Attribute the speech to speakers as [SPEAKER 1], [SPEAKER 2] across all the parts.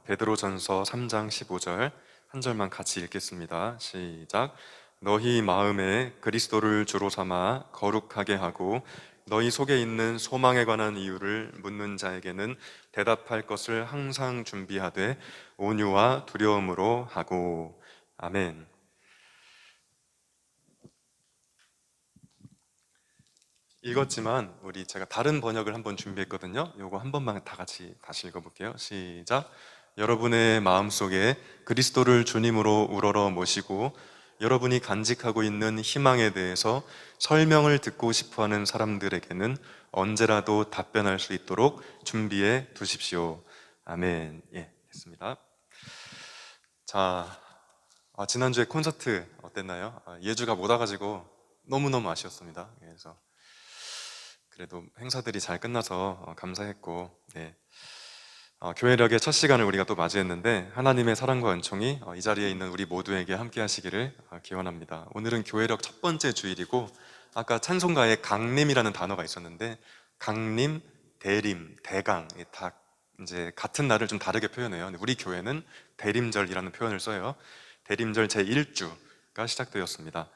[SPEAKER 1] 베드로전서 3장 15절 한 절만 같이 읽겠습니다. 시작. 너희 마음에 그리스도를 주로 삼아 거룩하게 하고 너희 속에 있는 소망에 관한 이유를 묻는 자에게는 대답할 것을 항상 준비하되 온유와 두려움으로 하고. 아멘. 읽었지만 제가 다른 번역을 한번 준비했거든요. 요거 한 번만 다 같이 다시 읽어볼게요. 시작. 여러분의 마음속에 그리스도를 주님으로 우러러 모시고 여러분이 간직하고 있는 희망에 대해서 설명을 듣고 싶어하는 사람들에게는 언제라도 답변할 수 있도록 준비해 두십시오. 아멘. 예, 됐습니다. 자, 지난주에 콘서트 어땠나요? 예주가 못 와가지고 너무너무 아쉬웠습니다. 그래서 그래도 행사들이 잘 끝나서 감사했고, 네. 교회력의 첫 시간을 우리가 또 맞이했는데 하나님의 사랑과 은총이 이 자리에 있는 우리 모두에게 함께 하시기를 기원합니다. 오늘은 교회력 첫 번째 주일이고, 아까 찬송가에 강림이라는 단어가 있었는데 강림, 대림, 대강 다 이제 같은 날을 좀 다르게 표현해요. 근데 우리 교회는 대림절이라는 표현을 써요. 대림절 제1주가 시작되었습니다.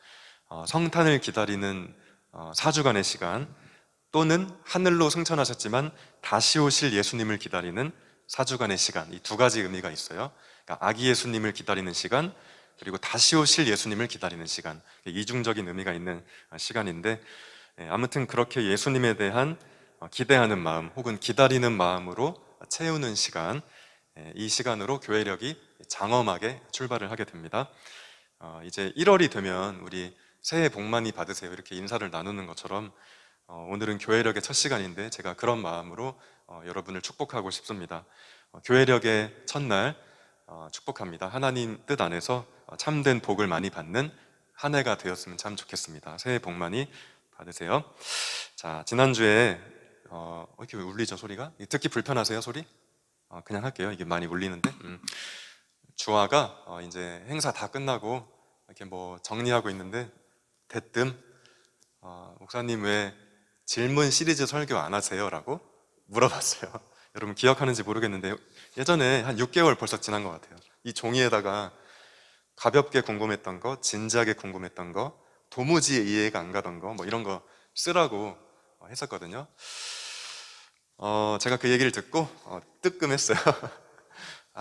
[SPEAKER 1] 성탄을 기다리는 4주간의 시간, 또는 하늘로 승천하셨지만 다시 오실 예수님을 기다리는 4주간의 시간, 이 두 가지 의미가 있어요. 그러니까 아기 예수님을 기다리는 시간, 그리고 다시 오실 예수님을 기다리는 시간, 이중적인 의미가 있는 시간인데, 아무튼 그렇게 예수님에 대한 기대하는 마음 혹은 기다리는 마음으로 채우는 시간, 이 시간으로 교회력이 장엄하게 출발을 하게 됩니다. 이제 1월이 되면 우리 새해 복 많이 받으세요 이렇게 인사를 나누는 것처럼 오늘은 교회력의 첫 시간인데 제가 그런 마음으로 여러분을 축복하고 싶습니다. 교회력의 첫날 축복합니다. 하나님 뜻 안에서 참된 복을 많이 받는 한 해가 되었으면 참 좋겠습니다. 새해 복 많이 받으세요. 자, 지난주에 이렇게 울리죠 소리가? 듣기 불편하세요 소리? 그냥 할게요. 이게 많이 울리는데 주아가 이제 행사 다 끝나고 이렇게 뭐 정리하고 있는데 대뜸 목사님 왜 질문 시리즈 설교 안 하세요? 라고 물어봤어요. 여러분 기억하는지 모르겠는데 예전에 한 6개월 벌써 지난 것 같아요. 이 종이에다가 가볍게 궁금했던 거, 진지하게 궁금했던 거, 도무지 이해가 안 가던 거, 뭐 이런 거 쓰라고 했었거든요. 제가 그 얘기를 듣고 뜨끔했어요.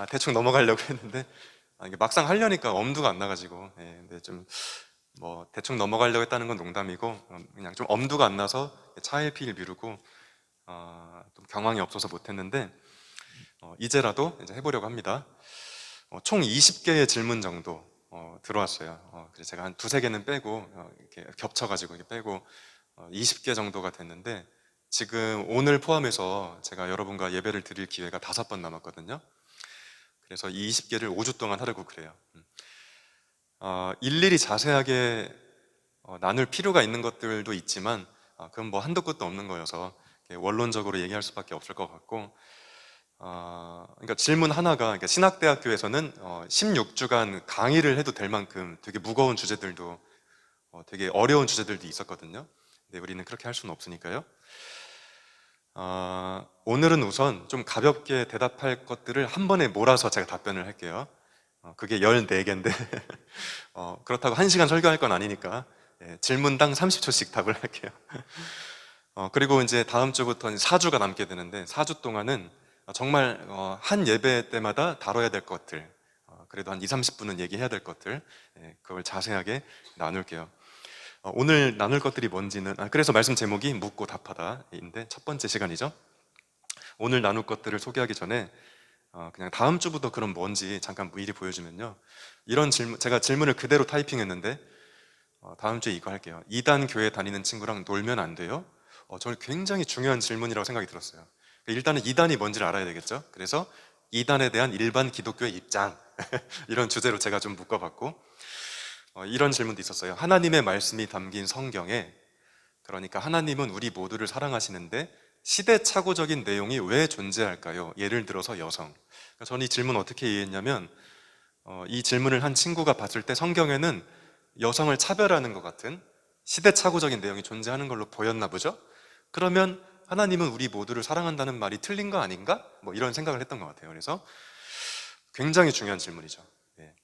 [SPEAKER 1] 대충 넘어가려고 했는데 이게 막상 하려니까 엄두가 안 나가지고 근데 좀 뭐 대충 넘어가려고 했다는 건 농담이고 그냥 좀 엄두가 안 나서 차일피일 미루고 좀 경황이 없어서 못했는데 이제라도 이제 해보려고 합니다. 총 20개의 질문 정도 들어왔어요. 그래서 제가 한 두세 개는 빼고 이렇게 겹쳐가지고 이렇게 빼고 20개 정도가 됐는데 지금 오늘 포함해서 제가 여러분과 예배를 드릴 기회가 5번 남았거든요. 그래서 이 20개를 5주 동안 하려고 그래요. 일일이 자세하게 나눌 필요가 있는 것들도 있지만 그건 뭐 한도 끝도 없는 거여서 원론적으로 얘기할 수밖에 없을 것 같고 그러니까 질문 하나가 그러니까 신학대학교에서는 16주간 강의를 해도 될 만큼 되게 무거운 주제들도 되게 어려운 주제들도 있었거든요. 근데 우리는 그렇게 할 수는 없으니까요. 오늘은 우선 좀 가볍게 대답할 것들을 한 번에 몰아서 제가 답변을 할게요. 그게 14개인데 그렇다고 1시간 설교할 건 아니니까 질문당 30초씩 답을 할게요. 그리고 이제 다음 주부터는 4주가 남게 되는데 4주 동안은 정말 한 예배 때마다 다뤄야 될 것들, 그래도 한 2, 30분은 얘기해야 될 것들, 그걸 자세하게 나눌게요. 오늘 나눌 것들이 뭔지는 그래서 말씀 제목이 묻고 답하다인데 첫 번째 시간이죠. 오늘 나눌 것들을 소개하기 전에 그냥 다음 주부터 그럼 뭔지 잠깐 미리 보여주면요, 이런 질문, 제가 질문을 그대로 타이핑했는데 다음 주에 이거 할게요. 이단 교회 다니는 친구랑 놀면 안 돼요? 저는 굉장히 중요한 질문이라고 생각이 들었어요. 일단은 이단이 뭔지를 알아야 되겠죠. 그래서 이단에 대한 일반 기독교의 입장 이런 주제로 제가 좀 묶어봤고 이런 질문도 있었어요. 하나님의 말씀이 담긴 성경에, 그러니까 하나님은 우리 모두를 사랑하시는데 시대착오적인 내용이 왜 존재할까요? 예를 들어서 여성. 그러니까 저는 이 질문 어떻게 이해했냐면 이 질문을 한 친구가 봤을 때 성경에는 여성을 차별하는 것 같은 시대착오적인 내용이 존재하는 걸로 보였나 보죠? 그러면 하나님은 우리 모두를 사랑한다는 말이 틀린 거 아닌가? 뭐 이런 생각을 했던 것 같아요. 그래서 굉장히 중요한 질문이죠. 예.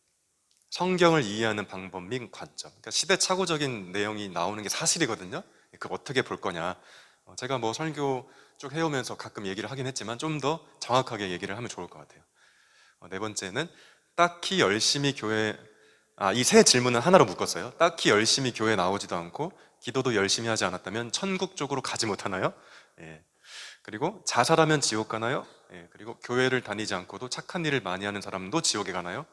[SPEAKER 1] 성경을 이해하는 방법 및 관점. 그러니까 시대착오적인 내용이 나오는 게 사실이거든요. 그걸 어떻게 볼 거냐. 제가 뭐 설교 쭉 해오면서 가끔 얘기를 하긴 했지만 좀 더 정확하게 얘기를 하면 좋을 것 같아요. 네 번째는 딱히 열심히 교회, 이 세 질문은 하나로 묶었어요. 딱히 열심히 교회 나오지도 않고 기도도 열심히 하지 않았다면 천국 쪽으로 가지 못하나요? 예. 그리고 자살하면 지옥 가나요? 예. 그리고 교회를 다니지 않고도 착한 일을 많이 하는 사람도 지옥에 가나요?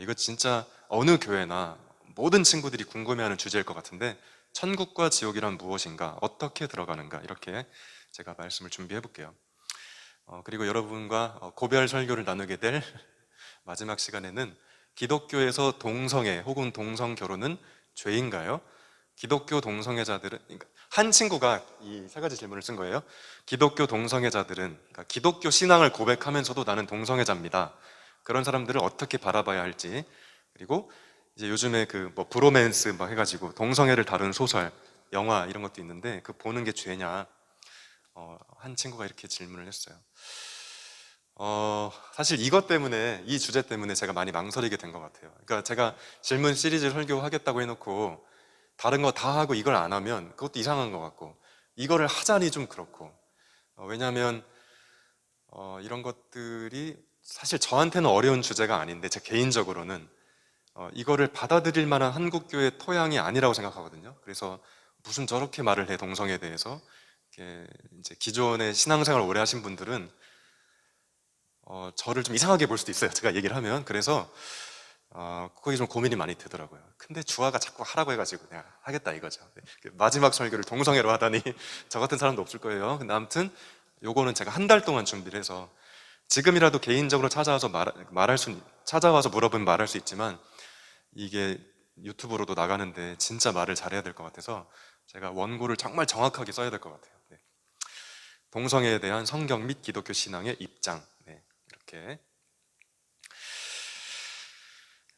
[SPEAKER 1] 이거 진짜 어느 교회나 모든 친구들이 궁금해하는 주제일 것 같은데, 천국과 지옥이란 무엇인가, 어떻게 들어가는가, 이렇게 제가 말씀을 준비해 볼게요. 그리고 여러분과 고별 설교를 나누게 될 마지막 시간에는 기독교에서 동성애 혹은 동성 결혼은 죄인가요? 기독교 동성애자들은, 그러니까 한 친구가 이 세 가지 질문을 쓴 거예요. 기독교 동성애자들은, 그러니까 기독교 신앙을 고백하면서도 나는 동성애자입니다. 그런 사람들을 어떻게 바라봐야 할지, 그리고 이제 요즘에 그 뭐 브로맨스 막 해가지고 동성애를 다룬 소설, 영화 이런 것도 있는데 그 보는 게 죄냐? 한 친구가 이렇게 질문을 했어요. 사실 이것 때문에, 이 주제 때문에 제가 많이 망설이게 된 것 같아요. 그러니까 제가 질문 시리즈 설교하겠다고 해놓고 다른 거 다 하고 이걸 안 하면 그것도 이상한 것 같고, 이거를 하자니 좀 그렇고, 왜냐하면 이런 것들이 사실 저한테는 어려운 주제가 아닌데 제 개인적으로는 이거를 받아들일 만한 한국교회 토양이 아니라고 생각하거든요. 그래서 무슨 저렇게 말을 해, 동성애에 대해서. 이렇게 이제 기존에 신앙생활 오래 하신 분들은 저를 좀 이상하게 볼 수도 있어요. 제가 얘기를 하면. 그래서 그게 좀 고민이 많이 되더라고요. 근데 주아가 자꾸 하라고 해가지고 내가 하겠다 이거죠. 네. 마지막 설교를 동성애로 하다니 저 같은 사람도 없을 거예요. 근데 아무튼 요거는 제가 한 달 동안 준비를 해서 지금이라도 개인적으로 찾아와서 찾아와서 물어보면 말할 수 있지만, 이게 유튜브로도 나가는데 진짜 말을 잘해야 될 것 같아서 제가 원고를 정말 정확하게 써야 될 것 같아요. 네. 동성애에 대한 성경 및 기독교 신앙의 입장. 네. 이렇게.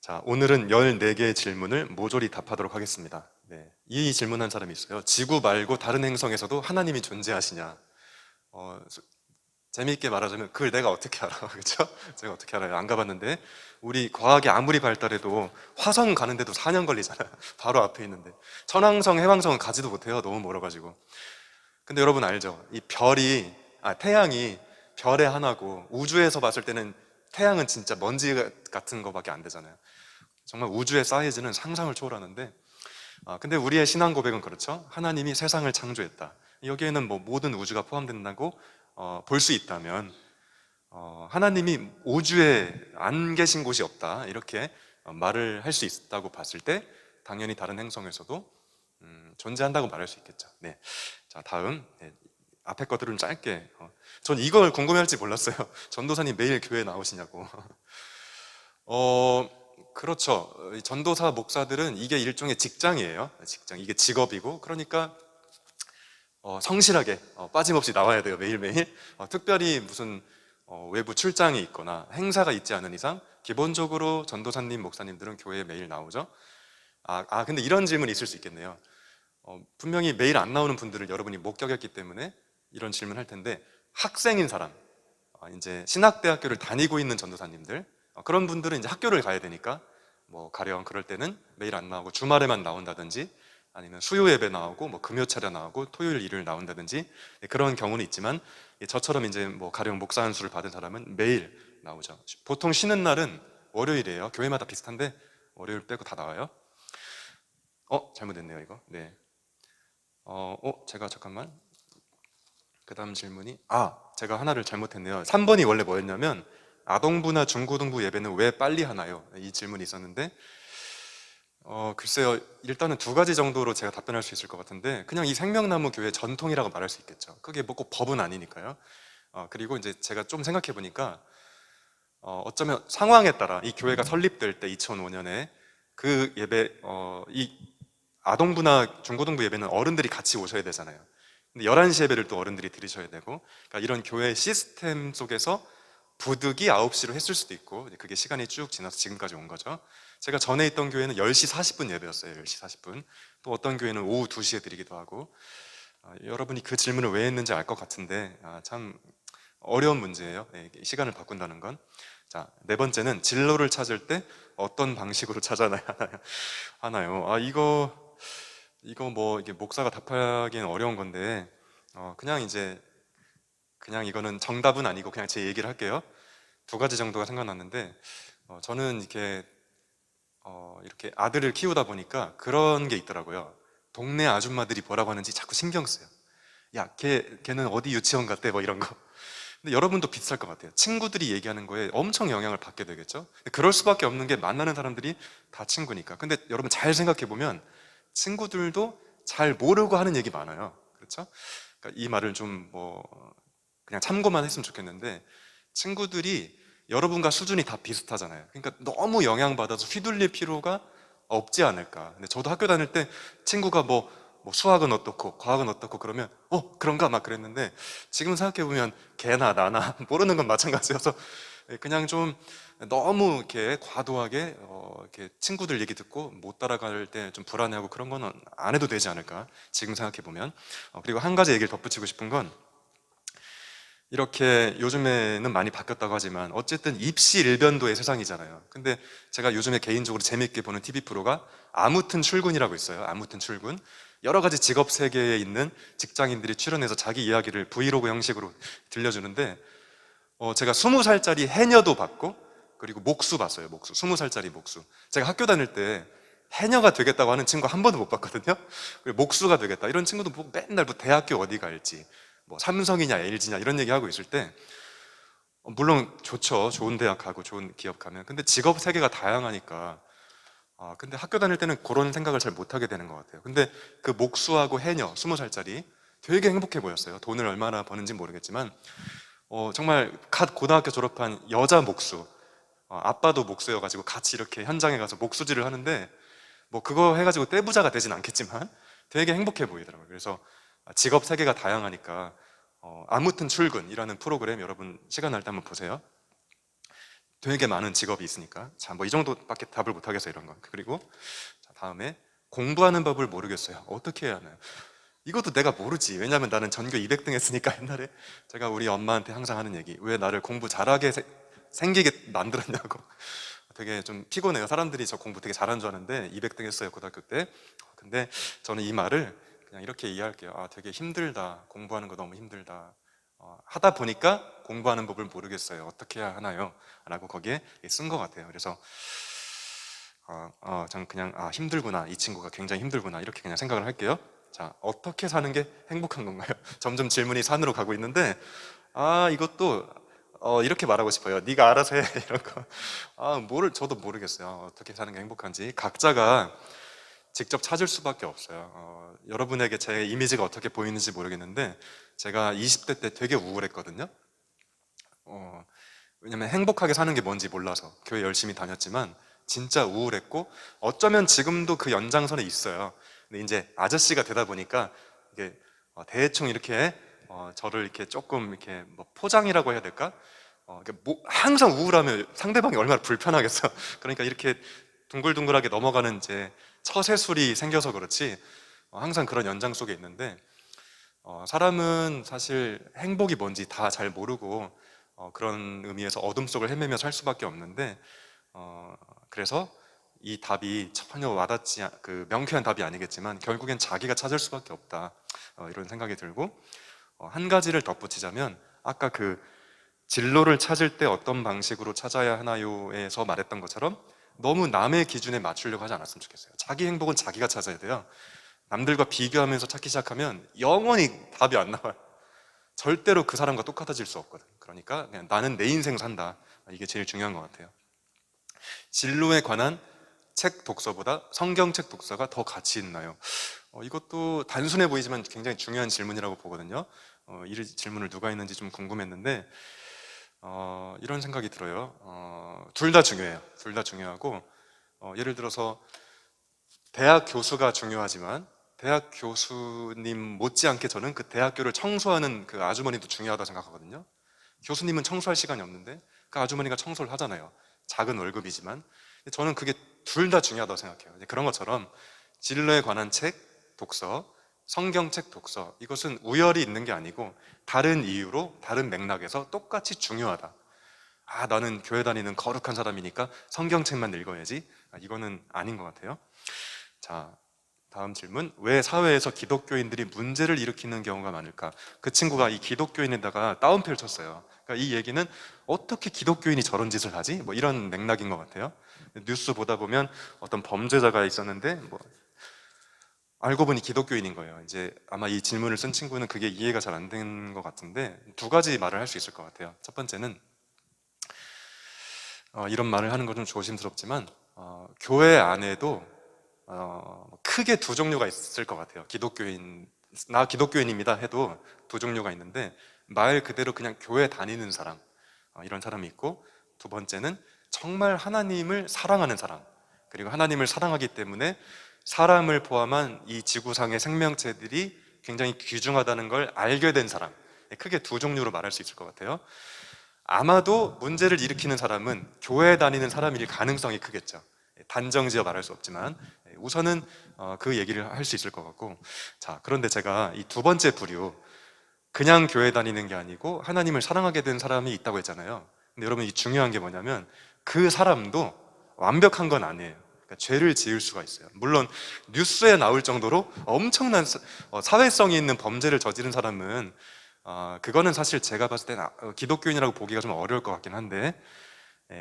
[SPEAKER 1] 자, 오늘은 14개의 질문을 모조리 답하도록 하겠습니다. 네. 이 질문한 사람이 있어요. 지구 말고 다른 행성에서도 하나님이 존재하시냐? 어, 재미있게 말하자면 그걸 내가 어떻게 알아? 그렇죠? 제가 어떻게 알아요? 안 가봤는데. 우리 과학이 아무리 발달해도 화성 가는데도 4년 걸리잖아요. 바로 앞에 있는데. 천왕성, 해왕성은 가지도 못해요. 너무 멀어가지고. 근데 여러분 알죠? 태양이 별의 하나고, 우주에서 봤을 때는 태양은 진짜 먼지 같은 거밖에 안 되잖아요. 정말 우주의 사이즈는 상상을 초월하는데, 근데 우리의 신앙 고백은 그렇죠. 하나님이 세상을 창조했다. 여기에는 뭐 모든 우주가 포함된다고 볼 수 있다면, 하나님이 우주에 안 계신 곳이 없다, 이렇게 말을 할 수 있다고 봤을 때 당연히 다른 행성에서도 존재한다고 말할 수 있겠죠. 네. 자, 다음. 네. 앞에 것들은 짧게. 전 이걸 궁금해할지 몰랐어요. 전도사님 매일 교회 나오시냐고. 그렇죠. 이 전도사 목사들은 이게 일종의 직장이에요. 직장. 이게 직업이고, 그러니까 성실하게 빠짐없이 나와야 돼요. 매일매일. 특별히 무슨 외부 출장이 있거나 행사가 있지 않은 이상 기본적으로 전도사님, 목사님들은 교회에 매일 나오죠. 근데 이런 질문이 있을 수 있겠네요. 분명히 매일 안 나오는 분들을 여러분이 목격했기 때문에 이런 질문을 할 텐데, 학생인 사람, 이제 신학대학교를 다니고 있는 전도사님들, 그런 분들은 이제 학교를 가야 되니까 뭐 가령 그럴 때는 매일 안 나오고 주말에만 나온다든지, 아니면 수요 예배 나오고 뭐 금요 차례 나오고 토요일 일요일 나온다든지, 그런 경우는 있지만, 저처럼 이제 뭐 가령 목사 안수를 받은 사람은 매일 나오죠. 보통 쉬는 날은 월요일이에요. 교회마다 비슷한데 월요일 빼고 다 나와요. 잘못했네요 이거. 네. 제가 잠깐만. 그 다음 질문이, 제가 하나를 잘못했네요. 3번이 원래 뭐였냐면, 아동부나 중고등부 예배는 왜 빨리 하나요? 이 질문이 있었는데, 글쎄요. 일단은 두 가지 정도로 제가 답변할 수 있을 것 같은데, 그냥 이 생명나무 교회 전통이라고 말할 수 있겠죠. 그게 뭐 꼭 법은 아니니까요. 그리고 이제 제가 좀 생각해 보니까, 어쩌면 상황에 따라 이 교회가 설립될 때 2005년에 그 예배, 이 아동부나 중고등부 예배는 어른들이 같이 오셔야 되잖아요. 근데 11시 예배를 또 어른들이 들으셔야 되고, 그러니까 이런 교회 시스템 속에서 부득이 9시로 했을 수도 있고, 그게 시간이 쭉 지나서 지금까지 온 거죠. 제가 전에 있던 교회는 10시 40분 예배였어요. 10시 40분. 또 어떤 교회는 오후 2시에 드리기도 하고. 여러분이 그 질문을 왜 했는지 알 것 같은데, 참 어려운 문제예요. 시간을 바꾼다는 건. 자, 네 번째는 진로를 찾을 때 어떤 방식으로 찾아나야 하나요? 이거 뭐 이게 목사가 답하기는 어려운 건데 그냥 이제 그냥 이거는 정답은 아니고 그냥 제 얘기를 할게요. 두 가지 정도가 생각났는데 저는 이렇게 아들을 키우다 보니까 그런 게 있더라고요. 동네 아줌마들이 뭐라고 하는지 자꾸 신경 써요. 야, 걔는 어디 유치원 갔대? 뭐 이런 거. 근데 여러분도 비슷할 것 같아요. 친구들이 얘기하는 거에 엄청 영향을 받게 되겠죠? 그럴 수밖에 없는 게 만나는 사람들이 다 친구니까. 근데 여러분 잘 생각해 보면 친구들도 잘 모르고 하는 얘기 많아요. 그렇죠? 그러니까 이 말을 좀 그냥 참고만 했으면 좋겠는데 친구들이 여러분과 수준이 다 비슷하잖아요. 그러니까 너무 영향받아서 휘둘릴 필요가 없지 않을까. 근데 저도 학교 다닐 때 친구가 뭐 수학은 어떻고 과학은 어떻고 그러면 그런가 막 그랬는데 지금 생각해보면 걔나 나나 모르는 건 마찬가지여서 그냥 좀 너무 이렇게 과도하게 이렇게 친구들 얘기 듣고 못 따라갈 때 좀 불안해하고 그런 거는 안 해도 되지 않을까 지금 생각해보면 그리고 한 가지 얘기를 덧붙이고 싶은 건 이렇게 요즘에는 많이 바뀌었다고 하지만 어쨌든 입시 일변도의 세상이잖아요. 근데 제가 요즘에 개인적으로 재밌게 보는 TV 프로가 아무튼 출근이라고 있어요. 아무튼 출근. 여러 가지 직업 세계에 있는 직장인들이 출연해서 자기 이야기를 브이로그 형식으로 들려주는데 제가 20살짜리 해녀도 봤고 그리고 목수 봤어요. 목수. 20살짜리 목수. 제가 학교 다닐 때 해녀가 되겠다고 하는 친구 한 번도 못 봤거든요. 그리고 목수가 되겠다 이런 친구도 맨날 대학교 어디 갈지 뭐 삼성이냐 LG냐 이런 얘기하고 있을 때 물론 좋죠. 좋은 대학 가고 좋은 기업 가면. 근데 직업 세계가 다양하니까 근데 학교 다닐 때는 그런 생각을 잘 못하게 되는 것 같아요. 근데 그 목수하고 해녀 20살짜리 되게 행복해 보였어요. 돈을 얼마나 버는지 모르겠지만 정말 갓 고등학교 졸업한 여자 목수 아빠도 목수여가지고 같이 이렇게 현장에 가서 목수질을 하는데 뭐 그거 해가지고 떼부자가 되진 않겠지만 되게 행복해 보이더라고요. 그래서 직업 세계가 다양하니까 아무튼 출근이라는 프로그램 여러분 시간 날 때 한번 보세요. 되게 많은 직업이 있으니까 자, 뭐 이 정도밖에 답을 못 하겠어요, 이런 건. 그리고 자, 다음에 공부하는 법을 모르겠어요. 어떻게 해야 하나요? 이것도 내가 모르지. 왜냐면 나는 전교 200등 했으니까 옛날에 제가 우리 엄마한테 항상 하는 얘기. 왜 나를 공부 잘하게 생기게 만들었냐고. 되게 좀 피곤해요. 사람들이 저 공부 되게 잘한 줄 아는데 200등 했어요, 고등학교 때. 근데 저는 이 말을 그냥 이렇게 이해할게요. 되게 힘들다. 공부하는 거 너무 힘들다. 하다 보니까 공부하는 법을 모르겠어요. 어떻게 해야 하나요? 라고 거기에 쓴 것 같아요. 그래서 전 그냥 힘들구나. 이 친구가 굉장히 힘들구나. 이렇게 그냥 생각을 할게요. 자, 어떻게 사는 게 행복한 건가요? 점점 질문이 산으로 가고 있는데 이것도 이렇게 말하고 싶어요. 네가 알아서 해. 이런 거. 저도 모르겠어요. 어떻게 사는 게 행복한지. 각자가 직접 찾을 수밖에 없어요. 여러분에게 제 이미지가 어떻게 보이는지 모르겠는데 제가 20대 때 되게 우울했거든요. 왜냐면 행복하게 사는 게 뭔지 몰라서 교회 열심히 다녔지만 진짜 우울했고 어쩌면 지금도 그 연장선에 있어요. 근데 이제 아저씨가 되다 보니까 이게 대충 이렇게 저를 이렇게 조금 이렇게 뭐 포장이라고 해야 될까? 항상 우울하면 상대방이 얼마나 불편하겠어. 그러니까 이렇게 둥글둥글하게 넘어가는 이제 처세술이 생겨서 그렇지 항상 그런 연장 속에 있는데 사람은 사실 행복이 뭔지 다 잘 모르고 그런 의미에서 어둠 속을 헤매며 살 수밖에 없는데 어, 그래서 이 답이 전혀 와닿지 그 명쾌한 답이 아니겠지만 결국엔 자기가 찾을 수밖에 없다 이런 생각이 들고 한 가지를 덧붙이자면 아까 그 진로를 찾을 때 어떤 방식으로 찾아야 하나요에서 말했던 것처럼 너무 남의 기준에 맞추려고 하지 않았으면 좋겠어요. 자기 행복은 자기가 찾아야 돼요. 남들과 비교하면서 찾기 시작하면 영원히 답이 안 나와요. 절대로 그 사람과 똑같아질 수 없거든. 그러니까 그냥 나는 내 인생 산다. 이게 제일 중요한 것 같아요. 진로에 관한 책 독서보다 성경책 독서가 더 가치 있나요? 이것도 단순해 보이지만 굉장히 중요한 질문이라고 보거든요. 이 질문을 누가 했는지 좀 궁금했는데 이런 생각이 들어요. 둘 다 중요해요. 둘 다 중요하고 예를 들어서 대학 교수가 중요하지만 대학 교수님 못지않게 저는 그 대학교를 청소하는 그 아주머니도 중요하다고 생각하거든요. 교수님은 청소할 시간이 없는데 그 아주머니가 청소를 하잖아요. 작은 월급이지만 저는 그게 둘 다 중요하다고 생각해요. 그런 것처럼 진로에 관한 책, 독서, 성경책 독서 이것은 우열이 있는 게 아니고 다른 이유로 다른 맥락에서 똑같이 중요하다. 나는 교회 다니는 거룩한 사람이니까 성경책만 읽어야지. 이거는 아닌 것 같아요. 자, 다음 질문. 왜 사회에서 기독교인들이 문제를 일으키는 경우가 많을까? 그 친구가 이 기독교인에다가 따옴표를 쳤어요. 그러니까 이 얘기는 어떻게 기독교인이 저런 짓을 하지? 뭐 이런 맥락인 것 같아요. 뉴스 보다 보면 어떤 범죄자가 있었는데 뭐 알고 보니 기독교인인 거예요. 이제 아마 이 질문을 쓴 친구는 그게 이해가 잘 안 된 것 같은데 두 가지 말을 할 수 있을 것 같아요. 첫 번째는 이런 말을 하는 건 좀 조심스럽지만 교회 안에도 크게 두 종류가 있을 것 같아요. 나 기독교인입니다 해도 두 종류가 있는데 말 그대로 그냥 교회 다니는 사람, 이런 사람이 있고, 두 번째는 정말 하나님을 사랑하는 사람, 그리고 하나님을 사랑하기 때문에 사람을 포함한 이 지구상의 생명체들이 굉장히 귀중하다는 걸 알게 된 사람, 크게 두 종류로 말할 수 있을 것 같아요. 아마도 문제를 일으키는 사람은 교회 다니는 사람일 가능성이 크겠죠. 단정지어 말할 수 없지만 우선은 그 얘기를 할 수 있을 것 같고, 자, 그런데 제가 이 두 번째 부류, 그냥 교회 다니는 게 아니고 하나님을 사랑하게 된 사람이 있다고 했잖아요. 근데 여러분, 이 중요한 게 뭐냐면 그 사람도 완벽한 건 아니에요. 그러니까 죄를 지을 수가 있어요. 물론 뉴스에 나올 정도로 엄청난 사회성이 있는 범죄를 저지른 사람은 그거는 사실 제가 봤을 때는 기독교인이라고 보기가 좀 어려울 것 같긴 한데,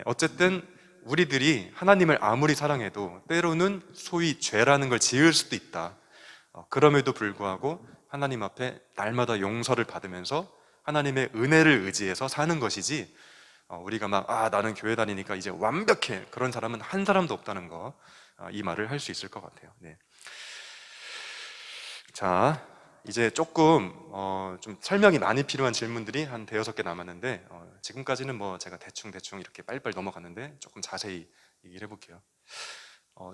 [SPEAKER 1] 어쨌든 우리들이 하나님을 아무리 사랑해도 때로는 소위 죄라는 걸 지을 수도 있다. 그럼에도 불구하고 하나님 앞에 날마다 용서를 받으면서 하나님의 은혜를 의지해서 사는 것이지, 우리가 막 나는 교회 다니니까 이제 완벽해, 그런 사람은 한 사람도 없다는 거, 이 말을 할 수 있을 것 같아요. 네. 자, 이제 조금 좀 설명이 많이 필요한 질문들이 한 대여섯 개 남았는데, 지금까지는 뭐 제가 대충 이렇게 빨리빨리 넘어갔는데 조금 자세히 얘기를 해볼게요.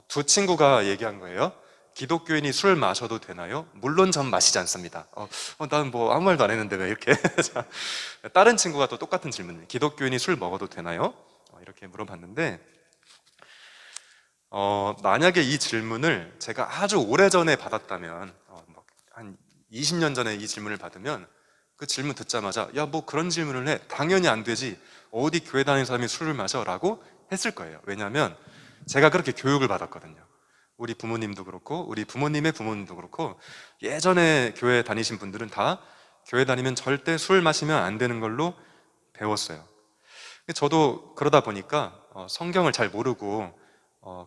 [SPEAKER 1] 두 친구가 얘기한 거예요. 기독교인이 술 마셔도 되나요? 물론 전 마시지 않습니다. 나는 뭐 아무 말도 안 했는데 왜 이렇게. 자, 다른 친구가 또 똑같은 질문, 기독교인이 술 먹어도 되나요? 이렇게 물어봤는데, 만약에 이 질문을 제가 아주 오래전에 받았다면, 한 20년 전에 이 질문을 받으면 그 질문 듣자마자 야, 뭐 그런 질문을 해, 당연히 안 되지, 어디 교회 다니는 사람이 술을 마셔? 라고 했을 거예요. 왜냐하면 제가 그렇게 교육을 받았거든요. 우리 부모님도 그렇고 우리 부모님의 부모님도 그렇고 예전에 교회 다니신 분들은 다 교회 다니면 절대 술 마시면 안 되는 걸로 배웠어요. 저도 그러다 보니까 성경을 잘 모르고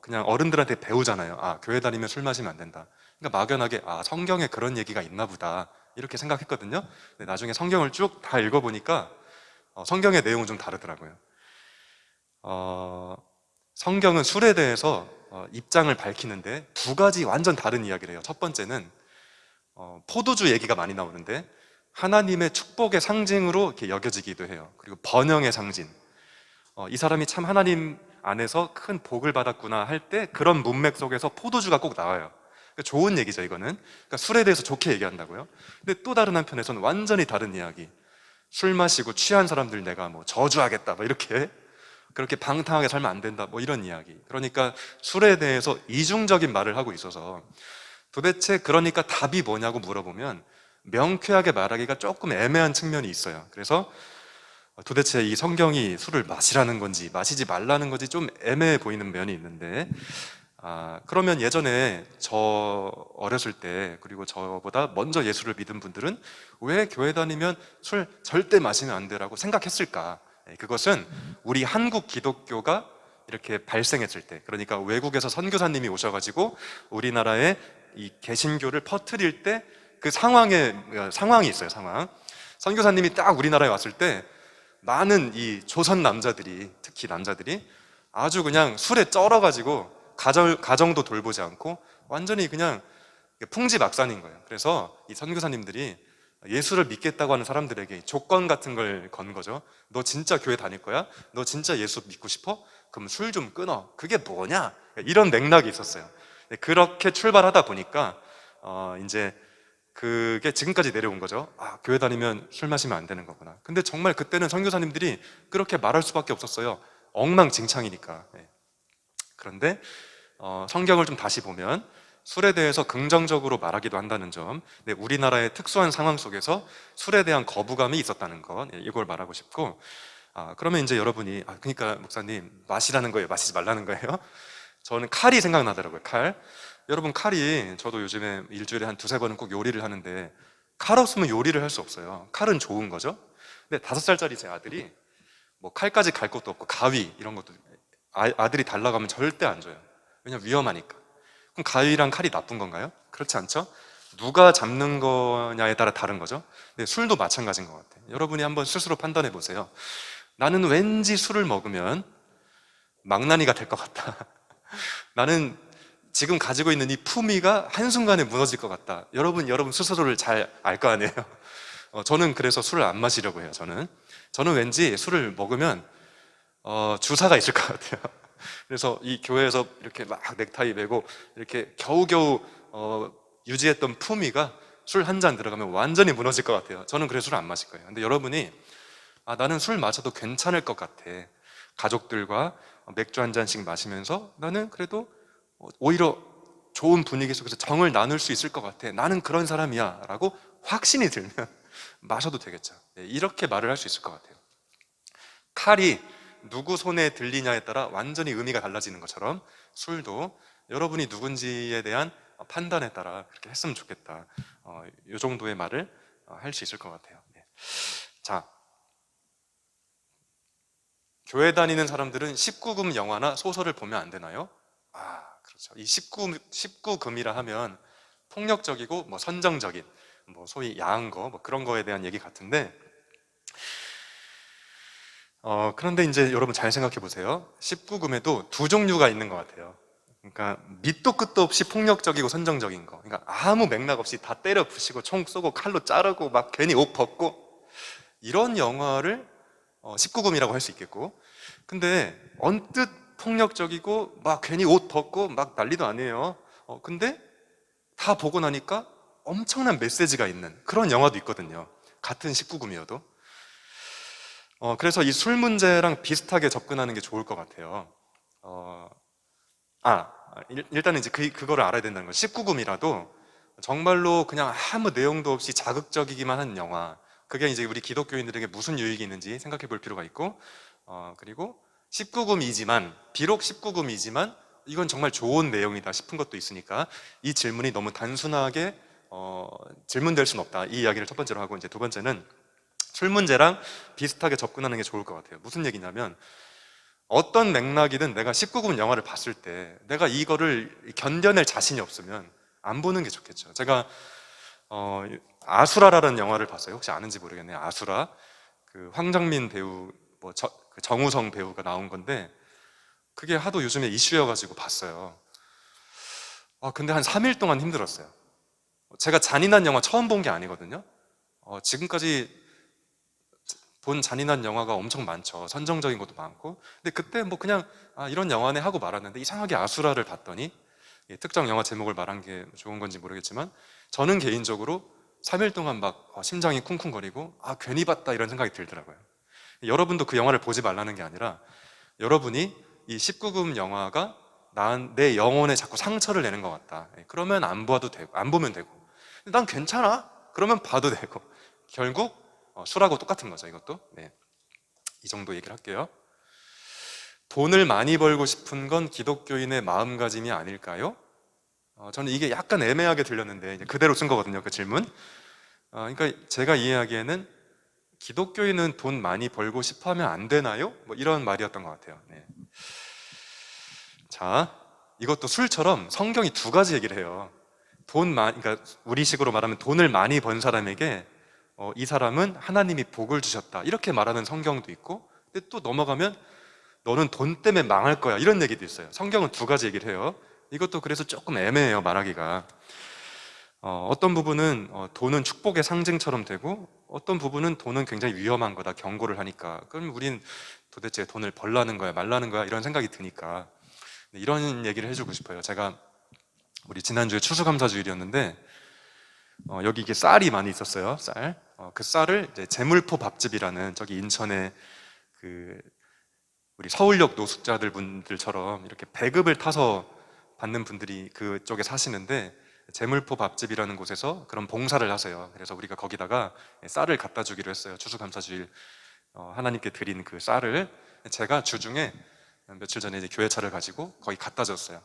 [SPEAKER 1] 그냥 어른들한테 배우잖아요. 교회 다니면 술 마시면 안 된다. 그러니까 막연하게 성경에 그런 얘기가 있나 보다, 이렇게 생각했거든요. 근데 나중에 성경을 쭉 다 읽어보니까 성경의 내용은 좀 다르더라고요. 성경은 술에 대해서 입장을 밝히는데 두 가지 완전 다른 이야기를 해요. 첫 번째는 포도주 얘기가 많이 나오는데 하나님의 축복의 상징으로 이렇게 여겨지기도 해요. 그리고 번영의 상징, 이 사람이 참 하나님 안에서 큰 복을 받았구나 할 때 그런 문맥 속에서 포도주가 꼭 나와요. 그러니까 좋은 얘기죠, 이거는. 그러니까 술에 대해서 좋게 얘기한다고요. 근데 또 다른 한편에서는 완전히 다른 이야기, 술 마시고 취한 사람들 내가 뭐 저주하겠다, 뭐 이렇게, 그렇게 방탕하게 살면 안 된다, 뭐 이런 이야기. 그러니까 술에 대해서 이중적인 말을 하고 있어서 도대체 그러니까 답이 뭐냐고 물어보면 명쾌하게 말하기가 조금 애매한 측면이 있어요. 그래서 도대체 이 성경이 술을 마시라는 건지 마시지 말라는 건지 좀 애매해 보이는 면이 있는데, 그러면 예전에 저 어렸을 때, 그리고 저보다 먼저 예수를 믿은 분들은 왜 교회 다니면 술 절대 마시면 안 되라고 생각했을까? 그것은 우리 한국 기독교가 이렇게 발생했을 때, 그러니까 외국에서 선교사님이 오셔가지고 우리나라에 이 개신교를 퍼뜨릴 때 그 상황이 있어요. 선교사님이 딱 우리나라에 왔을 때 많은 이 조선 남자들이, 특히 남자들이 아주 그냥 술에 쩔어가지고 가정도 돌보지 않고 완전히 그냥 풍지박산인 거예요. 그래서 이 선교사님들이 예수를 믿겠다고 하는 사람들에게 조건 같은 걸 건 거죠. 너 진짜 교회 다닐 거야? 너 진짜 예수 믿고 싶어? 그럼 술 좀 끊어. 그게 뭐냐? 이런 맥락이 있었어요. 그렇게 출발하다 보니까 이제 그게 지금까지 내려온 거죠. 교회 다니면 술 마시면 안 되는 거구나. 근데 정말 그때는 선교사님들이 그렇게 말할 수밖에 없었어요. 엉망진창이니까. 그런데 성경을 좀 다시 보면 술에 대해서 긍정적으로 말하기도 한다는 점, 우리나라의 특수한 상황 속에서 술에 대한 거부감이 있었다는 것, 이걸 말하고 싶고, 그러면 이제 여러분이 그러니까 목사님 마시라는 거예요, 마시지 말라는 거예요? 저는 칼이 생각나더라고요. 칼. 여러분, 칼이, 저도 요즘에 일주일에 한 두세 번은 꼭 요리를 하는데 칼 없으면 요리를 할 수 없어요. 칼은 좋은 거죠. 근데 5살짜리 제 아들이 뭐 칼까지 갈 것도 없고 가위 이런 것도 아들이 달라고 하면 절대 안 줘요. 왜냐면 위험하니까. 그럼 가위랑 칼이 나쁜 건가요? 그렇지 않죠? 누가 잡는 거냐에 따라 다른 거죠. 근데 술도 마찬가지인 것 같아요. 여러분이 한번 스스로 판단해 보세요. 나는 왠지 술을 먹으면 망나니가 될 것 같다. 나는 지금 가지고 있는 이 품위가 한순간에 무너질 것 같다. 여러분 스스로를 잘 알 거 아니에요? 저는 그래서 술을 안 마시려고 해요. 저는 왠지 술을 먹으면 주사가 있을 것 같아요. 그래서 이 교회에서 이렇게 막 넥타이 매고 이렇게 겨우겨우 유지했던 품위가 술 한 잔 들어가면 완전히 무너질 것 같아요. 저는 그래서 술을 안 마실 거예요. 근데 여러분이 나는 술 마셔도 괜찮을 것 같아. 가족들과 맥주 한 잔씩 마시면서 나는 그래도 오히려 좋은 분위기 속에서 정을 나눌 수 있을 것 같아. 나는 그런 사람이야. 라고 확신이 들면 마셔도 되겠죠. 네, 이렇게 말을 할 수 있을 것 같아요. 칼이 누구 손에 들리냐에 따라 완전히 의미가 달라지는 것처럼 술도 여러분이 누군지에 대한 판단에 따라 그렇게 했으면 좋겠다. 이 정도의 말을 할 수 있을 것 같아요. 네. 자, 교회 다니는 사람들은 19금 영화나 소설을 보면 안 되나요? 그렇죠. 이 19금이라 하면 폭력적이고 뭐 선정적인, 뭐 소위 야한 거, 뭐 그런 거에 대한 얘기 같은데, 그런데 이제 여러분 잘 생각해 보세요. 19금에도 두 종류가 있는 것 같아요. 그러니까 밑도 끝도 없이 폭력적이고 선정적인 거. 그러니까 아무 맥락 없이 다 때려 부시고 총 쏘고 칼로 자르고 막 괜히 옷 벗고 이런 영화를 19금이라고 할 수 있겠고, 근데 언뜻 폭력적이고 막 괜히 옷 벗고 막 난리도 아니에요. 근데 다 보고 나니까 엄청난 메시지가 있는 그런 영화도 있거든요. 같은 19금이어도. 그래서 이 술 문제랑 비슷하게 접근하는 게 좋을 것 같아요. 어, 일단은 이제 그거를 알아야 된다는 거예요. 19금이라도 정말로 그냥 아무 내용도 없이 자극적이기만 한 영화. 그게 이제 우리 기독교인들에게 무슨 유익이 있는지 생각해 볼 필요가 있고, 그리고 19금이지만, 비록 19금이지만, 이건 정말 좋은 내용이다 싶은 것도 있으니까, 이 질문이 너무 단순하게, 질문될 수는 없다. 이 이야기를 첫 번째로 하고, 이제 두 번째는 술 문제랑 비슷하게 접근하는 게 좋을 것 같아요. 무슨 얘기냐면, 어떤 맥락이든 내가 19금 영화를 봤을 때 내가 이거를 견뎌낼 자신이 없으면 안 보는 게 좋겠죠. 제가 아수라라는 영화를 봤어요. 혹시 아는지 모르겠네요. 아수라, 그 황정민 배우, 그 정우성 배우가 나온 건데 그게 하도 요즘에 이슈여가지고 봤어요. 근데 한 3일 동안 힘들었어요. 제가 잔인한 영화 처음 본 게 아니거든요. 지금까지 본 잔인한 영화가 엄청 많죠. 선정적인 것도 많고. 근데 그때 뭐 그냥 이런 영화네 하고 말았는데 이상하게 아수라를 봤더니 특정 영화 제목을 말한 게 좋은 건지 모르겠지만 저는 개인적으로 3일 동안 막 심장이 쿵쿵거리고 괜히 봤다 이런 생각이 들더라고요. 여러분도 그 영화를 보지 말라는 게 아니라 여러분이 이 19금 영화가 내 영혼에 자꾸 상처를 내는 것 같다. 그러면 안 봐도 되고 안 보면 되고 난 괜찮아. 그러면 봐도 되고 결국 술하고 똑같은 거죠, 이것도. 네, 이 정도 얘기를 할게요. 돈을 많이 벌고 싶은 건 기독교인의 마음가짐이 아닐까요? 저는 이게 약간 애매하게 들렸는데 이제 그대로 쓴 거거든요, 그 질문. 그러니까 제가 이해하기에는 기독교인은 돈 많이 벌고 싶어 하면 안 되나요? 뭐 이런 말이었던 것 같아요. 네. 자, 이것도 술처럼 성경이 두 가지 얘기를 해요. 그러니까 우리식으로 말하면 돈을 많이 번 사람에게 이 사람은 하나님이 복을 주셨다. 이렇게 말하는 성경도 있고, 근데 또 넘어가면 너는 돈 때문에 망할 거야. 이런 얘기도 있어요. 성경은 두 가지 얘기를 해요. 이것도 그래서 조금 애매해요, 말하기가. 어떤 부분은 돈은 축복의 상징처럼 되고, 어떤 부분은 돈은 굉장히 위험한 거다, 경고를 하니까. 그럼 우린 도대체 돈을 벌라는 거야, 말라는 거야, 이런 생각이 드니까. 이런 얘기를 해주고 싶어요. 제가 우리 지난주에 추수감사주일이었는데 여기 이게 쌀이 많이 있었어요. 쌀. 그 쌀을 이제 제물포 밥집이라는 저기 인천에 그 우리 서울역 노숙자들 분들처럼 이렇게 배급을 타서 받는 분들이 그쪽에 사시는데 제물포 밥집이라는 곳에서 그런 봉사를 하세요. 그래서 우리가 거기다가 쌀을 갖다 주기로 했어요. 추수감사주일 하나님께 드린 그 쌀을 제가 주중에 며칠 전에 이제 교회차를 가지고 거기 갖다 줬어요.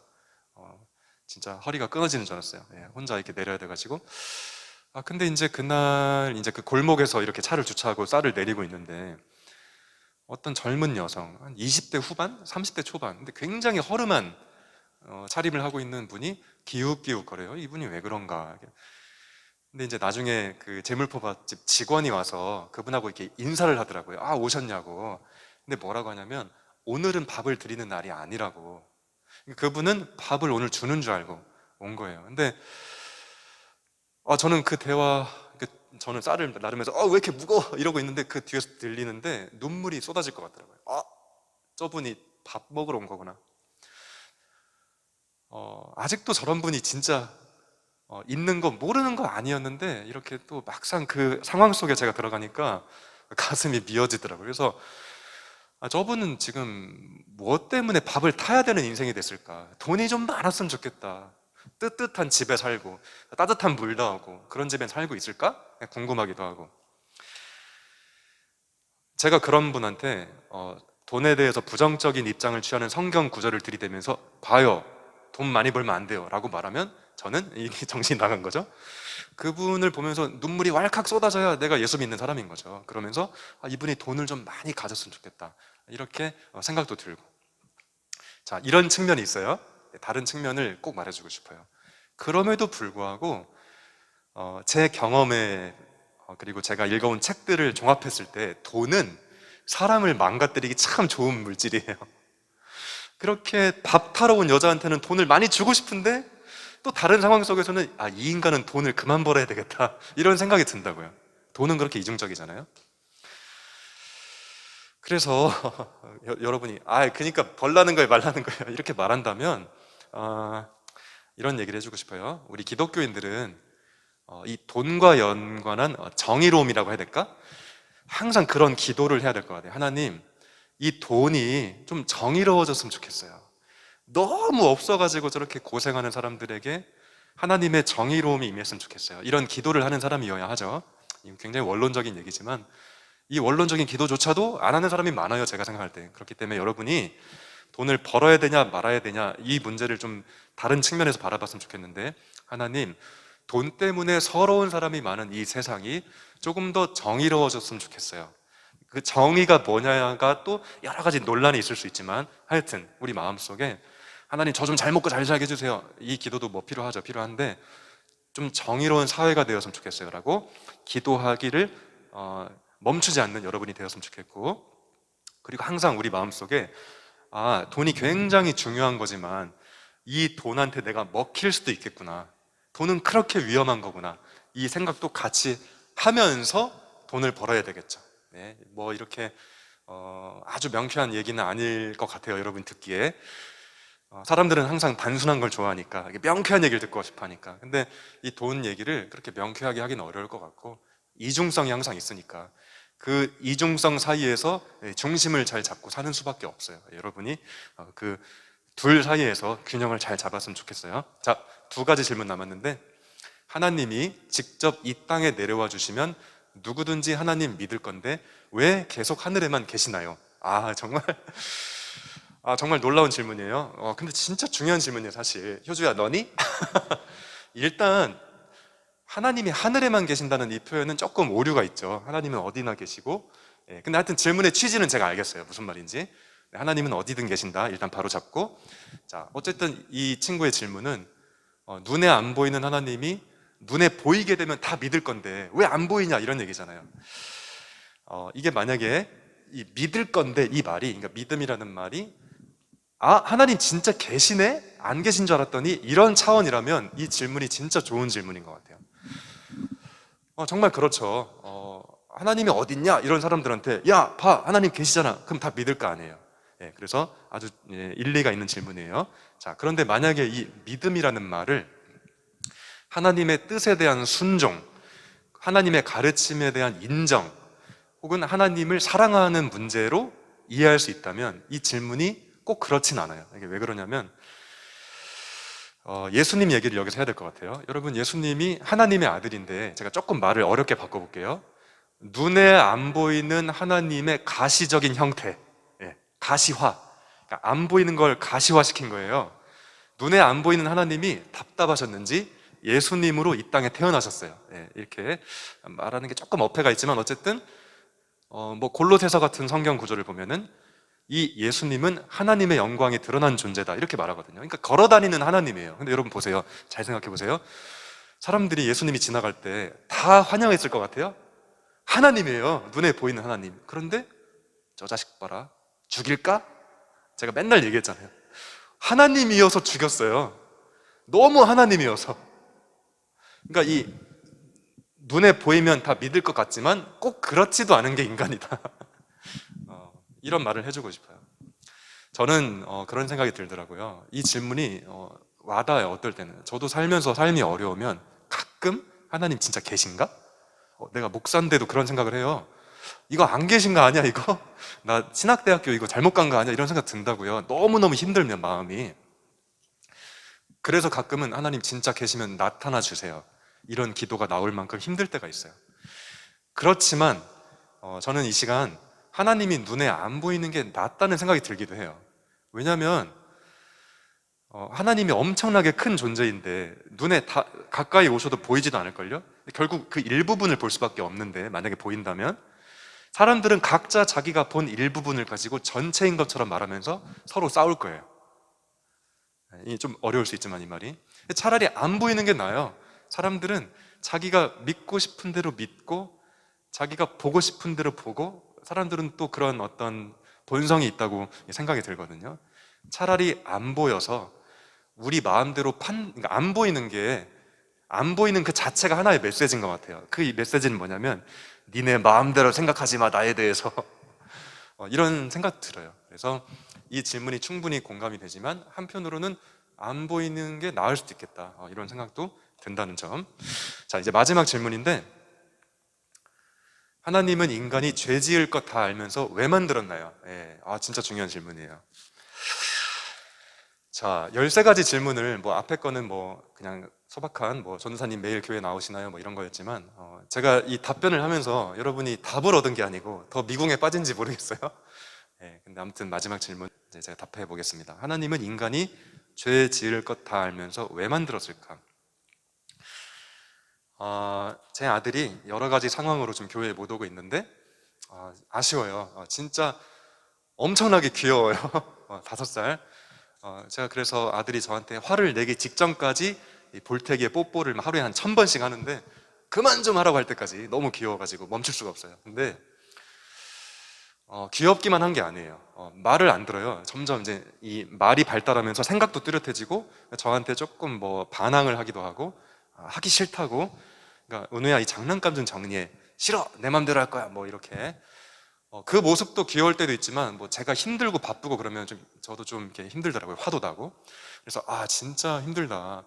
[SPEAKER 1] 진짜 허리가 끊어지는 줄 알았어요. 예, 혼자 이렇게 내려야 돼가지고. 근데 이제 그날 이제 그 골목에서 이렇게 차를 주차하고 쌀을 내리고 있는데 어떤 젊은 여성, 한 20대 후반, 30대 초반, 근데 굉장히 허름한 차림을 하고 있는 분이 기웃기웃거려요. 이분이 왜 그런가. 근데 이제 나중에 그 재물포밭집 직원이 와서 그분하고 이렇게 인사를 하더라고요. 오셨냐고. 근데 뭐라고 하냐면 오늘은 밥을 드리는 날이 아니라고. 그분은 밥을 오늘 주는 줄 알고 온 거예요. 근데 저는 그 대화, 저는 쌀을 나르면서 왜 이렇게 무거워 이러고 있는데 그 뒤에서 들리는데 눈물이 쏟아질 것 같더라고요. 저분이 밥 먹으러 온 거구나. 아직도 저런 분이 진짜 있는 거 모르는 거 아니었는데 이렇게 또 막상 그 상황 속에 제가 들어가니까 가슴이 미어지더라고요. 그래서 저분은 지금 무엇 때문에 밥을 타야 되는 인생이 됐을까? 돈이 좀 많았으면 좋겠다. 뜨뜻한 집에 살고 따뜻한 물도 하고 그런 집에 살고 있을까? 궁금하기도 하고. 제가 그런 분한테 돈에 대해서 부정적인 입장을 취하는 성경 구절을 들이대면서 봐요, 돈 많이 벌면 안 돼요 라고 말하면 저는 이게 정신이 나간 거죠. 그분을 보면서 눈물이 왈칵 쏟아져야 내가 예수 믿는 사람인 거죠. 그러면서 이분이 돈을 좀 많이 가졌으면 좋겠다 이렇게 생각도 들고. 자, 이런 측면이 있어요. 다른 측면을 꼭 말해주고 싶어요. 그럼에도 불구하고 제 경험에 그리고 제가 읽어온 책들을 종합했을 때 돈은 사람을 망가뜨리기 참 좋은 물질이에요. 그렇게 밥 타러 온 여자한테는 돈을 많이 주고 싶은데 또 다른 상황 속에서는 이 인간은 돈을 그만 벌어야 되겠다 이런 생각이 든다고요. 돈은 그렇게 이중적이잖아요. 그래서 여러분이 그러니까 벌라는 거예요 말라는 거예요 이렇게 말한다면 이런 얘기를 해주고 싶어요. 우리 기독교인들은 이 돈과 연관한 정의로움이라고 해야 될까? 항상 그런 기도를 해야 될 것 같아요. 하나님, 이 돈이 좀 정의로워졌으면 좋겠어요. 너무 없어가지고 저렇게 고생하는 사람들에게 하나님의 정의로움이 임했으면 좋겠어요. 이런 기도를 하는 사람이어야 하죠. 굉장히 원론적인 얘기지만 이 원론적인 기도조차도 안 하는 사람이 많아요, 제가 생각할 때. 그렇기 때문에 여러분이 돈을 벌어야 되냐 말아야 되냐 이 문제를 좀 다른 측면에서 바라봤으면 좋겠는데, 하나님, 돈 때문에 서러운 사람이 많은 이 세상이 조금 더 정의로워졌으면 좋겠어요. 그 정의가 뭐냐가 또 여러 가지 논란이 있을 수 있지만 하여튼 우리 마음속에 하나님, 저 좀 잘 먹고 잘 살게 해주세요, 이 기도도 뭐 필요하죠. 필요한데 좀 정의로운 사회가 되었으면 좋겠어요 라고 기도하기를 멈추지 않는 여러분이 되었으면 좋겠고, 그리고 항상 우리 마음속에 돈이 굉장히 중요한 거지만 이 돈한테 내가 먹힐 수도 있겠구나, 돈은 그렇게 위험한 거구나, 이 생각도 같이 하면서 돈을 벌어야 되겠죠. 네, 뭐 이렇게 아주 명쾌한 얘기는 아닐 것 같아요, 여러분 듣기에. 사람들은 항상 단순한 걸 좋아하니까, 명쾌한 얘기를 듣고 싶어 하니까. 근데 이 돈 얘기를 그렇게 명쾌하게 하기는 어려울 것 같고, 이중성이 항상 있으니까 그 이중성 사이에서 중심을 잘 잡고 사는 수밖에 없어요. 여러분이 그 둘 사이에서 균형을 잘 잡았으면 좋겠어요. 자, 두 가지 질문 남았는데, 하나님이 직접 이 땅에 내려와 주시면 누구든지 하나님 믿을 건데 왜 계속 하늘에만 계시나요? 정말 정말 놀라운 질문이에요. 근데 진짜 중요한 질문이에요, 사실. 효주야, 너니? 일단 하나님이 하늘에만 계신다는 이 표현은 조금 오류가 있죠. 하나님은 어디나 계시고. 근데 하여튼 질문의 취지는 제가 알겠어요, 무슨 말인지. 네, 하나님은 어디든 계신다, 일단 바로 잡고. 자, 어쨌든 이 친구의 질문은 눈에 안 보이는 하나님이 눈에 보이게 되면 다 믿을 건데 왜 안 보이냐, 이런 얘기잖아요. 이게 만약에 이 믿을 건데 이 말이, 그러니까 믿음이라는 말이 하나님 진짜 계시네? 안 계신 줄 알았더니 이런 차원이라면 이 질문이 진짜 좋은 질문인 것 같아요. 정말 그렇죠. 하나님이 어딨냐? 이런 사람들한테 야, 봐, 하나님 계시잖아. 그럼 다 믿을 거 아니에요. 그래서 아주 일리가 있는 질문이에요. 자, 그런데 만약에 이 믿음이라는 말을 하나님의 뜻에 대한 순종, 하나님의 가르침에 대한 인정, 혹은 하나님을 사랑하는 문제로 이해할 수 있다면 이 질문이 꼭 그렇진 않아요. 이게 왜 그러냐면 예수님 얘기를 여기서 해야 될 것 같아요. 여러분, 예수님이 하나님의 아들인데, 제가 조금 말을 어렵게 바꿔볼게요. 눈에 안 보이는 하나님의 가시적인 형태, 가시화. 그러니까 안 보이는 걸 가시화시킨 거예요. 눈에 안 보이는 하나님이 답답하셨는지 예수님으로 이 땅에 태어나셨어요. 이렇게 말하는 게 조금 어폐가 있지만 어쨌든 뭐 골로새서 같은 성경 구조를 보면은 이 예수님은 하나님의 영광이 드러난 존재다 이렇게 말하거든요. 그러니까 걸어다니는 하나님이에요. 근데 여러분 보세요. 잘 생각해 보세요. 사람들이 예수님이 지나갈 때 다 환영했을 것 같아요? 하나님이에요. 눈에 보이는 하나님. 그런데 저 자식 봐라. 죽일까? 제가 맨날 얘기했잖아요. 하나님이어서 죽였어요. 너무 하나님이어서. 그러니까 이 눈에 보이면 다 믿을 것 같지만 꼭 그렇지도 않은 게 인간이다. 이런 말을 해주고 싶어요. 저는 그런 생각이 들더라고요. 이 질문이 와닿아요. 어떨 때는 저도 살면서 삶이 어려우면 가끔 하나님 진짜 계신가? 내가 목사인데도 그런 생각을 해요. 이거 안 계신 거 아니야 이거? 나 신학대학교 이거 잘못 간 거 아니야? 이런 생각 든다고요. 너무너무 힘들면 마음이. 그래서 가끔은 하나님 진짜 계시면 나타나 주세요. 이런 기도가 나올 만큼 힘들 때가 있어요. 그렇지만 저는 이 시간 하나님이 눈에 안 보이는 게 낫다는 생각이 들기도 해요. 왜냐하면 하나님이 엄청나게 큰 존재인데 눈에 다 가까이 오셔도 보이지도 않을걸요? 결국 그 일부분을 볼 수밖에 없는데 만약에 보인다면 사람들은 각자 자기가 본 일부분을 가지고 전체인 것처럼 말하면서 서로 싸울 거예요. 좀 어려울 수 있지만 이 말이 차라리 안 보이는 게 나아요. 사람들은 자기가 믿고 싶은 대로 믿고 자기가 보고 싶은 대로 보고 사람들은 또 그런 어떤 본성이 있다고 생각이 들거든요. 차라리 안 보여서 우리 마음대로 그러니까 안 보이는 그 자체가 하나의 메시지인 것 같아요. 그 메시지는 뭐냐면 니네 마음대로 생각하지 마 나에 대해서 이런 생각 들어요. 그래서 이 질문이 충분히 공감이 되지만 한편으로는 안 보이는 게 나을 수도 있겠다 이런 생각도 든다는 점. 자, 이제 마지막 질문인데 하나님은 인간이 죄 지을 것 다 알면서 왜 만들었나요? 진짜 중요한 질문이에요. 자, 13가지 질문을 뭐 앞에 거는 뭐 그냥 소박한 뭐 전도사님 매일 교회 나오시나요? 뭐 이런 거였지만 제가 이 답변을 하면서 여러분이 답을 얻은 게 아니고 더 미궁에 빠진지 모르겠어요. 근데 아무튼 마지막 질문 이제 제가 답해 보겠습니다. 하나님은 인간이 죄 지을 것 다 알면서 왜 만들었을까? 제 아들이 여러 가지 상황으로 좀 교회에 못 오고 있는데 아쉬워요. 진짜 엄청나게 귀여워요. 5살. 제가 그래서 아들이 저한테 화를 내기 직전까지 이 볼테기에 뽀뽀를 하루에 한 1000번씩 하는데 그만 좀 하라고 할 때까지 너무 귀여워가지고 멈출 수가 없어요. 근데 귀엽기만 한 게 아니에요. 말을 안 들어요. 점점 이제 이 말이 발달하면서 생각도 뚜렷해지고 저한테 조금 뭐 반항을 하기도 하고 하기 싫다고. 그러니까 은우야 이 장난감 좀 정리해. 싫어 내 맘대로 할 거야. 뭐 이렇게 그 모습도 귀여울 때도 있지만 뭐 제가 힘들고 바쁘고 그러면 좀 저도 좀 이렇게 힘들더라고요. 화도 나고. 그래서 진짜 힘들다.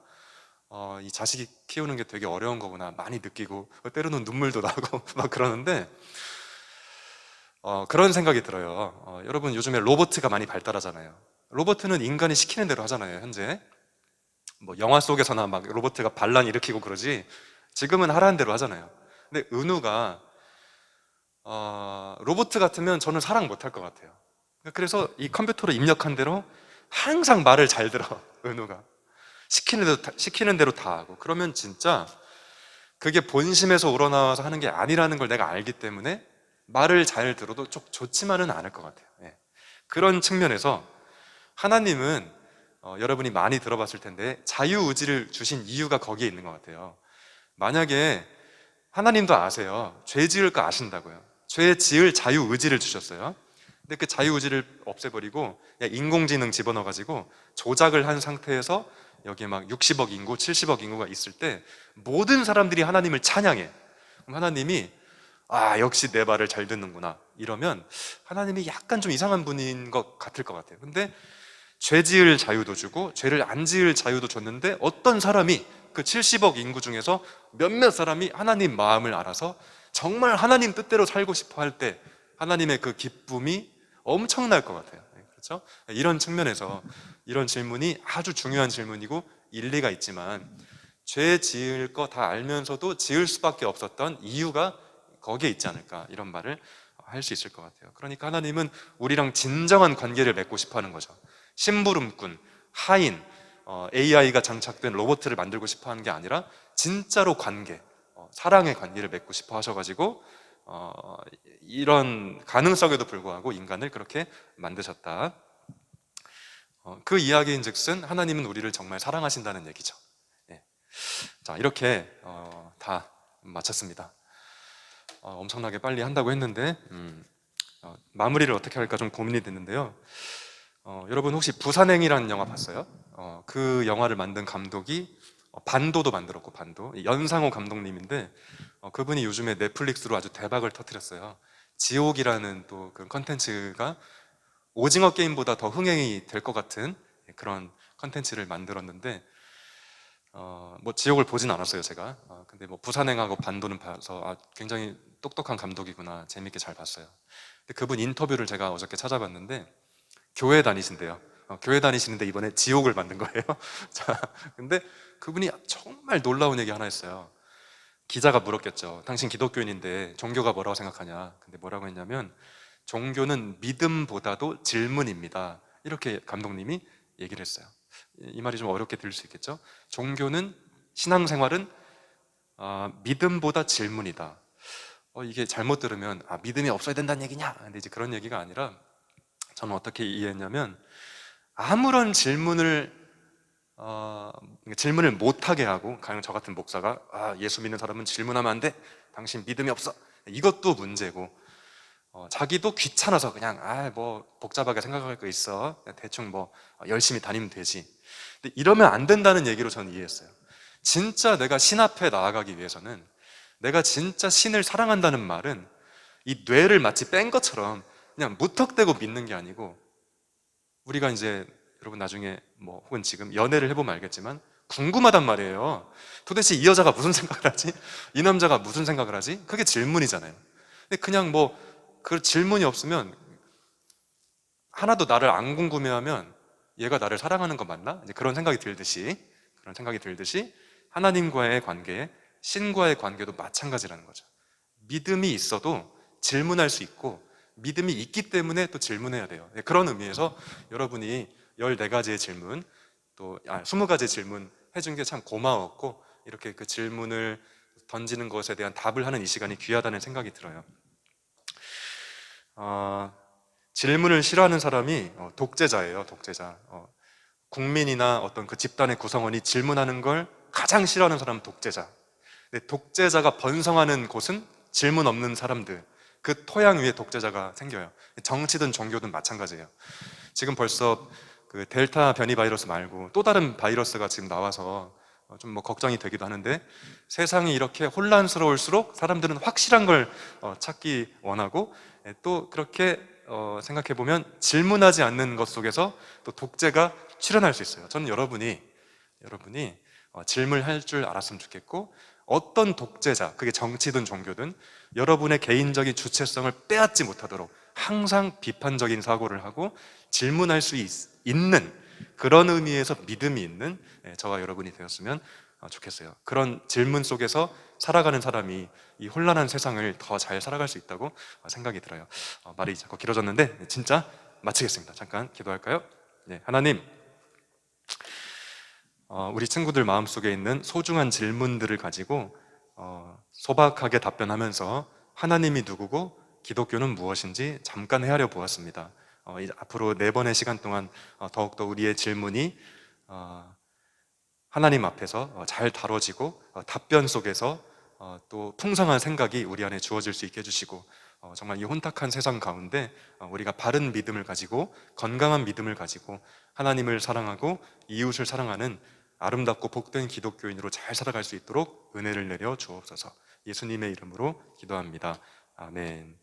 [SPEAKER 1] 이 자식이 키우는 게 되게 어려운 거구나 많이 느끼고 때로는 눈물도 나고 막 그러는데 그런 생각이 들어요. 여러분 요즘에 로봇가 많이 발달하잖아요. 로봇은 인간이 시키는 대로 하잖아요. 현재 뭐 영화 속에서나 막 로봇가 반란 일으키고 그러지 지금은 하라는 대로 하잖아요. 근데 은우가 로봇 같으면 저는 사랑 못할 것 같아요. 그래서 이 컴퓨터로 입력한 대로 항상 말을 잘 들어. 은우가 시키는 대로 다 하고 그러면 진짜 그게 본심에서 우러나와서 하는 게 아니라는 걸 내가 알기 때문에 말을 잘 들어도 좀 좋지만은 않을 것 같아요. 그런 측면에서 하나님은 여러분이 많이 들어봤을 텐데 자유의지를 주신 이유가 거기에 있는 것 같아요. 만약에 하나님도 아세요. 죄 지을 거 아신다고요. 죄 지을 자유의지를 주셨어요. 근데 그 자유의지를 없애버리고 그냥 인공지능 집어넣어가지고 조작을 한 상태에서 여기에 막 60억 인구, 70억 인구가 있을 때 모든 사람들이 하나님을 찬양해. 그럼 하나님이 역시 내 말을 잘 듣는구나 이러면 하나님이 약간 좀 이상한 분인 것 같을 것 같아요. 근데 죄 지을 자유도 주고 죄를 안 지을 자유도 줬는데 어떤 사람이 그 70억 인구 중에서 몇몇 사람이 하나님 마음을 알아서 정말 하나님 뜻대로 살고 싶어 할 때 하나님의 그 기쁨이 엄청날 것 같아요. 그렇죠? 이런 측면에서 이런 질문이 아주 중요한 질문이고 일리가 있지만 죄 지을 거 다 알면서도 지을 수밖에 없었던 이유가 거기에 있지 않을까, 이런 말을 할 수 있을 것 같아요. 그러니까 하나님은 우리랑 진정한 관계를 맺고 싶어 하는 거죠. 심부름꾼, 하인, AI가 장착된 로봇을 만들고 싶어 하는 게 아니라 진짜로 관계, 사랑의 관계를 맺고 싶어 하셔가지고 이런 가능성에도 불구하고 인간을 그렇게 만드셨다. 그 이야기인즉슨 하나님은 우리를 정말 사랑하신다는 얘기죠. 예. 자, 이렇게 다 마쳤습니다. 엄청나게 빨리 한다고 했는데 마무리를 어떻게 할까 좀 고민이 됐는데요. 여러분 혹시 부산행이라는 영화 봤어요? 그 영화를 만든 감독이 반도도 만들었고, 반도 연상호 감독님인데 그분이 요즘에 넷플릭스로 아주 대박을 터뜨렸어요. 지옥이라는 또 그 컨텐츠가 오징어 게임보다 더 흥행이 될 것 같은 그런 컨텐츠를 만들었는데 뭐 지옥을 보진 않았어요, 제가. 근데 뭐 부산행하고 반도는 봐서 굉장히 똑똑한 감독이구나, 재밌게 잘 봤어요. 근데 그분 인터뷰를 제가 어저께 찾아봤는데 교회 다니신대요. 교회 다니시는데 이번에 지옥을 만든 거예요. 자, 근데 그분이 정말 놀라운 얘기 하나 했어요. 기자가 물었겠죠. 당신 기독교인인데 종교가 뭐라고 생각하냐? 근데 뭐라고 했냐면 종교는 믿음보다도 질문입니다. 이렇게 감독님이 얘기를 했어요. 이 말이 좀 어렵게 들릴 수 있겠죠? 종교는, 신앙생활은 믿음보다 질문이다. 이게 잘못 들으면 믿음이 없어야 된다는 얘기냐? 근데 이제 그런 얘기가 아니라 저는 어떻게 이해했냐면 아무런 질문을 못하게 하고, 가령 저 같은 목사가 예수 믿는 사람은 질문하면 안 돼, 당신 믿음이 없어, 이것도 문제고, 자기도 귀찮아서 그냥 뭐 복잡하게 생각할 거 있어, 대충 뭐 열심히 다니면 되지. 근데 이러면 안 된다는 얘기로 저는 이해했어요. 진짜 내가 신 앞에 나아가기 위해서는, 내가 진짜 신을 사랑한다는 말은 이 뇌를 마치 뺀 것처럼 그냥 무턱대고 믿는 게 아니고, 우리가 이제 여러분 나중에 뭐 혹은 지금 연애를 해보면 알겠지만 궁금하단 말이에요. 도대체 이 여자가 무슨 생각을 하지? 이 남자가 무슨 생각을 하지? 그게 질문이잖아요. 근데 그냥 뭐 그 질문이 없으면, 하나도 나를 안 궁금해하면 얘가 나를 사랑하는 거 맞나? 이제 그런 생각이 들듯이 하나님과의 관계, 신과의 관계도 마찬가지라는 거죠. 믿음이 있어도 질문할 수 있고, 믿음이 있기 때문에 또 질문해야 돼요. 그런 의미에서 여러분이 14가지의 질문, 또 20가지의 질문 해준 게 참 고마웠고, 이렇게 그 질문을 던지는 것에 대한 답을 하는 이 시간이 귀하다는 생각이 들어요. 질문을 싫어하는 사람이 독재자예요, 독재자. 국민이나 어떤 그 집단의 구성원이 질문하는 걸 가장 싫어하는 사람은 독재자. 근데 독재자가 번성하는 곳은 질문 없는 사람들, 그 토양 위에 독재자가 생겨요. 정치든 종교든 마찬가지예요. 지금 벌써 그 델타 변이 바이러스 말고 또 다른 바이러스가 지금 나와서 좀 뭐 걱정이 되기도 하는데, 세상이 이렇게 혼란스러울수록 사람들은 확실한 걸 찾기 원하고, 또 그렇게 생각해 보면 질문하지 않는 것 속에서 또 독재가 출현할 수 있어요. 저는 여러분이 질문할 줄 알았으면 좋겠고, 어떤 독재자, 그게 정치든 종교든 여러분의 개인적인 주체성을 빼앗지 못하도록 항상 비판적인 사고를 하고 질문할 수 있는, 그런 의미에서 믿음이 있는 저와 여러분이 되었으면 좋겠어요. 그런 질문 속에서 살아가는 사람이 이 혼란한 세상을 더 잘 살아갈 수 있다고 생각이 들어요. 말이 자꾸 길어졌는데 진짜 마치겠습니다. 잠깐 기도할까요? 하나님, 우리 친구들 마음속에 있는 소중한 질문들을 가지고 소박하게 답변하면서 하나님이 누구고 기독교는 무엇인지 잠깐 헤아려 보았습니다. 앞으로 4번의 시간 동안 더욱더 우리의 질문이 하나님 앞에서 잘 다뤄지고, 답변 속에서 또 풍성한 생각이 우리 안에 주어질 수 있게 해주시고, 정말 이 혼탁한 세상 가운데 우리가 바른 믿음을 가지고, 건강한 믿음을 가지고 하나님을 사랑하고 이웃을 사랑하는 아름답고 복된 기독교인으로 잘 살아갈 수 있도록 은혜를 내려 주옵소서. 예수님의 이름으로 기도합니다. 아멘.